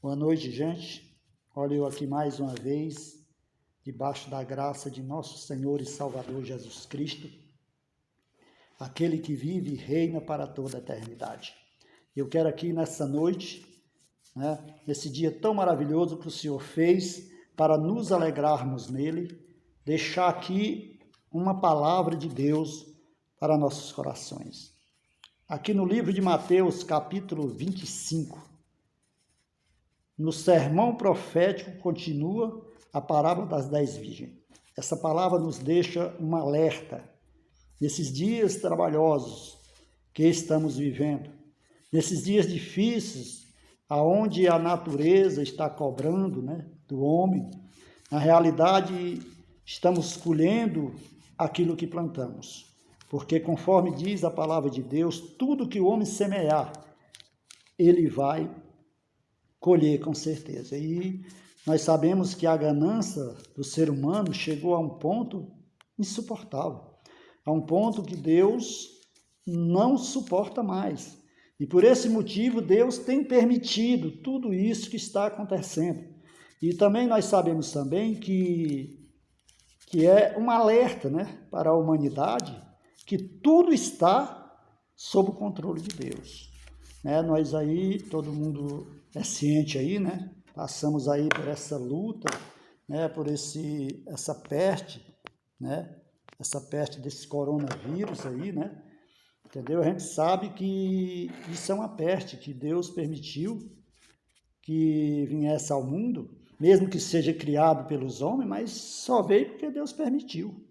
Boa noite, gente. Olha eu aqui mais uma vez, debaixo da graça de nosso Senhor e Salvador Jesus Cristo, aquele que vive e reina para toda a eternidade. Eu quero aqui nessa noite, nesse dia tão maravilhoso que o Senhor fez, para nos alegrarmos nele, deixar aqui uma palavra de Deus para nossos corações. Aqui no livro de Mateus, capítulo 25, no sermão profético continua a parábola das 10 virgens. Essa palavra nos deixa um alerta nesses dias trabalhosos que estamos vivendo, nesses dias difíceis, aonde a natureza está cobrando, do homem. Na realidade, estamos colhendo aquilo que plantamos, porque conforme diz a palavra de Deus, tudo que o homem semear, ele vai colher com certeza. E nós sabemos que a ganância do ser humano chegou a um ponto insuportável, a um ponto que Deus não suporta mais. E por esse motivo Deus tem permitido tudo isso que está acontecendo. E também nós sabemos também que é um alerta, para a humanidade, que tudo está sob o controle de Deus. Nós aí, todo mundo é ciente aí, passamos aí por essa luta, por essa peste, essa peste desse coronavírus aí, entendeu? A gente sabe que isso é uma peste que Deus permitiu que viesse ao mundo, mesmo que seja criado pelos homens, mas só veio porque Deus permitiu,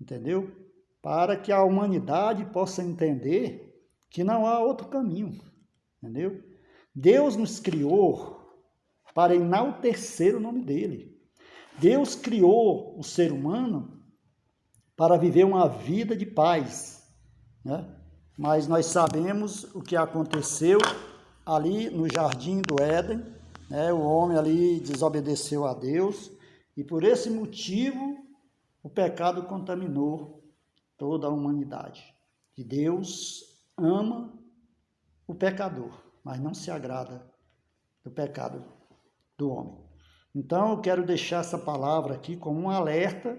entendeu? Para que a humanidade possa entender que não há outro caminho, entendeu? Deus nos criou para enaltecer o nome dele. Deus criou o ser humano para viver uma vida de paz, Mas nós sabemos o que aconteceu ali no jardim do Éden, O homem ali desobedeceu a Deus e por esse motivo o pecado contaminou toda a humanidade. E Deus ama o pecador, mas não se agrada do pecado do homem. Então, eu quero deixar essa palavra aqui como um alerta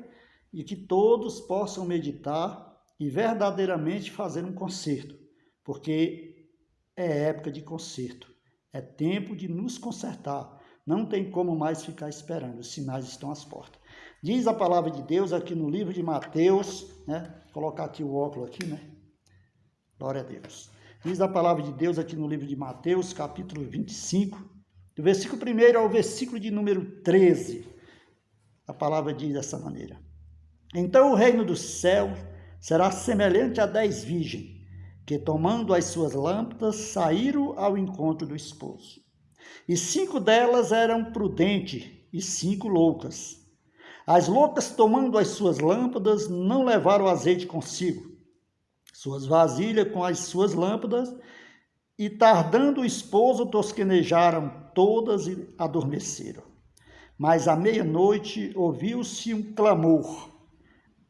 e que todos possam meditar e verdadeiramente fazer um conserto, porque é época de conserto, é tempo de nos consertar. Não tem como mais ficar esperando, os sinais estão às portas. Diz a palavra de Deus aqui no livro de Mateus, Vou colocar aqui o óculos aqui, Glória a Deus. Diz a palavra de Deus aqui no livro de Mateus, capítulo 25, do versículo 1 ao versículo de número 13. A palavra diz dessa maneira: Então o reino do céu será semelhante a 10 virgens, que tomando as suas lâmpadas, saíram ao encontro do esposo. E 5 delas eram prudentes e 5 loucas. As loucas, tomando as suas lâmpadas, não levaram azeite consigo, suas vasilhas com as suas lâmpadas, e tardando o esposo, tosquenejaram todas e adormeceram. Mas à meia-noite ouviu-se um clamor.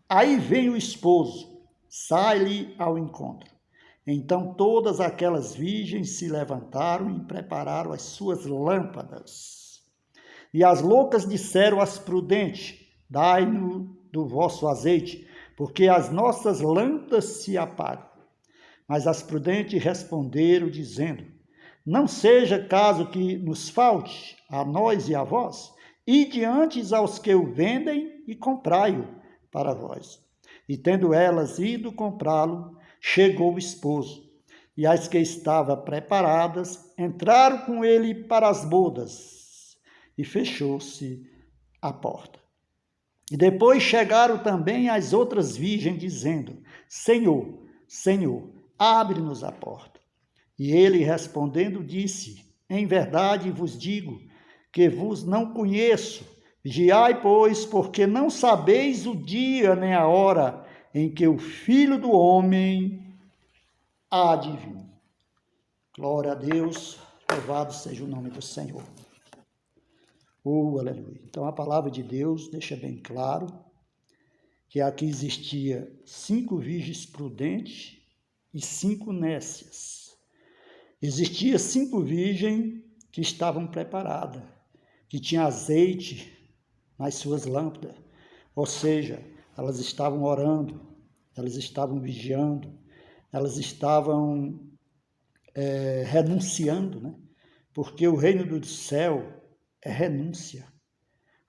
Aí vem o esposo, sai-lhe ao encontro. Então todas aquelas virgens se levantaram e prepararam as suas lâmpadas. E as loucas disseram às prudentes: Dai-nos do vosso azeite, porque as nossas lâmpadas se apagam. Mas as prudentes responderam, dizendo: Não seja caso que nos falte, a nós e a vós, ide antes aos que o vendem e comprai-o para vós. E tendo elas ido comprá-lo, chegou o esposo, e as que estavam preparadas entraram com ele para as bodas, e fechou-se a porta. E depois chegaram também as outras virgens, dizendo: Senhor, Senhor, abre-nos a porta. E ele respondendo disse: Em verdade vos digo que vos não conheço. Vigiai, pois, porque não sabeis o dia nem a hora em que o Filho do Homem há de vir. Glória a Deus, louvado seja o nome do Senhor. Aleluia. Então a palavra de Deus deixa bem claro que aqui existia 5 virgens prudentes e 5 nécias. Existia 5 virgens que estavam preparadas, que tinham azeite nas suas lâmpadas, ou seja, elas estavam orando, elas estavam vigiando, elas estavam renunciando, né? Porque o reino do céu é renúncia.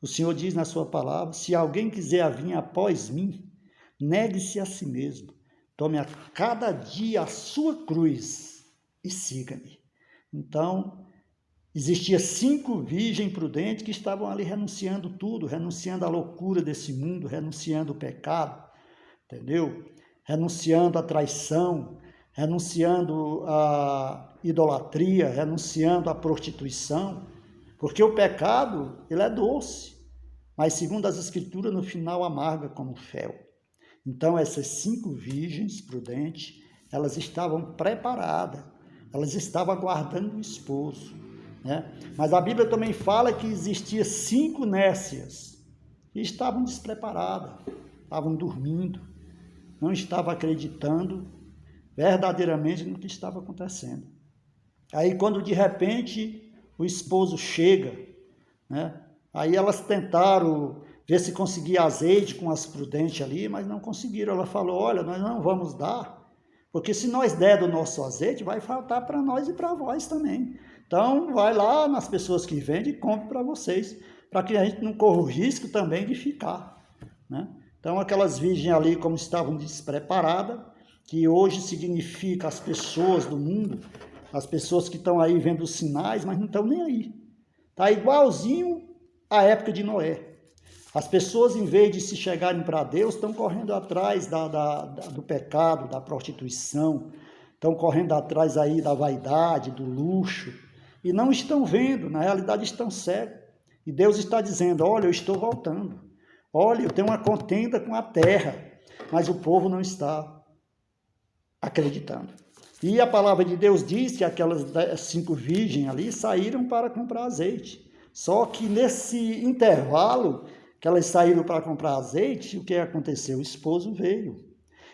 O Senhor diz na sua palavra, se alguém quiser vir após mim, negue-se a si mesmo, tome a cada dia a sua cruz e siga-me. Então, existia 5 virgens prudentes que estavam ali renunciando tudo, renunciando à loucura desse mundo, renunciando ao pecado, entendeu? Renunciando à traição, renunciando à idolatria, renunciando à prostituição, porque o pecado, ele é doce, mas segundo as Escrituras, no final amarga como fel. Então, essas 5 virgens prudentes, elas estavam preparadas, elas estavam aguardando o esposo, né? Mas a Bíblia também fala que existia 5 nécias, que estavam despreparadas, estavam dormindo, não estavam acreditando verdadeiramente no que estava acontecendo. Aí, quando de repente o esposo chega, né? Aí elas tentaram ver se conseguia azeite com as prudentes ali, mas não conseguiram. Ela falou, olha, nós não vamos dar, porque se nós der do nosso azeite, vai faltar para nós e para vós também. Então, vai lá nas pessoas que vendem e compre para vocês, para que a gente não corra o risco também de ficar, né? Então, aquelas virgens ali, como estavam despreparadas, que hoje significa as pessoas do mundo, as pessoas que estão aí vendo os sinais, mas não estão nem aí. Está igualzinho à época de Noé. As pessoas, em vez de se chegarem para Deus, estão correndo atrás do pecado, da prostituição, estão correndo atrás aí da vaidade, do luxo, e não estão vendo, na realidade estão cegos. E Deus está dizendo, olha, eu estou voltando. Olha, eu tenho uma contenda com a terra, mas o povo não está acreditando. E a palavra de Deus diz que aquelas 5 virgens ali saíram para comprar azeite. Só que nesse intervalo que elas saíram para comprar azeite, o que aconteceu? O esposo veio.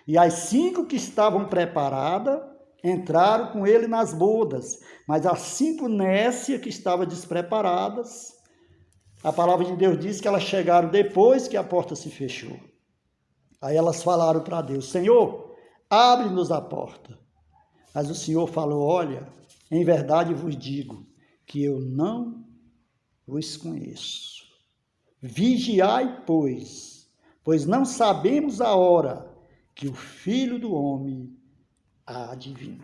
E as 5 que estavam preparadas entraram com ele nas bodas. Mas as 5 nécias que estavam despreparadas, a palavra de Deus diz que elas chegaram depois que a porta se fechou. Aí elas falaram para Deus, Senhor, abre-nos a porta. Mas o Senhor falou, olha, em verdade vos digo que eu não vos conheço. Vigiai, pois não sabemos a hora que o Filho do Homem há de vir.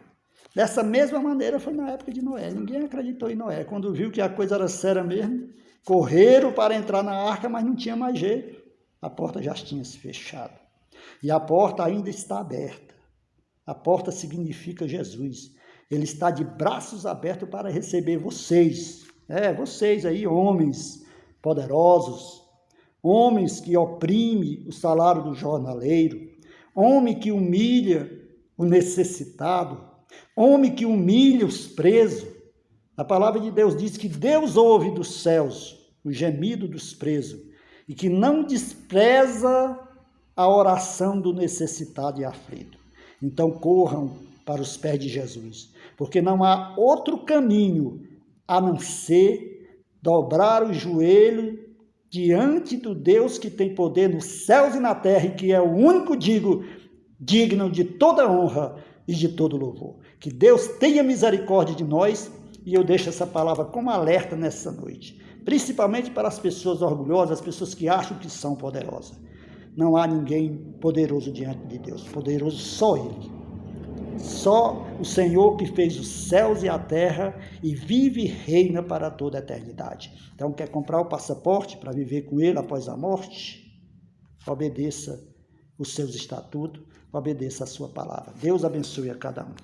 Dessa mesma maneira foi na época de Noé. Ninguém acreditou em Noé. Quando viu que a coisa era séria mesmo, correram para entrar na arca, mas não tinha mais jeito. A porta já tinha se fechado. E a porta ainda está aberta. A porta significa Jesus. Ele está de braços abertos para receber vocês. Vocês aí, homens poderosos, homens que oprimem o salário do jornaleiro, homem que humilha o necessitado, homem que humilha os presos. A palavra de Deus diz que Deus ouve dos céus o gemido dos presos e que não despreza a oração do necessitado e aflito. Então corram para os pés de Jesus, porque não há outro caminho a não ser dobrar o joelho diante do Deus que tem poder nos céus e na terra e que é o único digno de toda honra e de todo louvor. Que Deus tenha misericórdia de nós e eu deixo essa palavra como alerta nessa noite, principalmente para as pessoas orgulhosas, as pessoas que acham que são poderosas. Não há ninguém poderoso diante de Deus, poderoso só Ele. Só o Senhor que fez os céus e a terra e vive e reina para toda a eternidade. Então, quer comprar o passaporte para viver com Ele após a morte? Obedeça os seus estatutos, obedeça a sua palavra. Deus abençoe a cada um.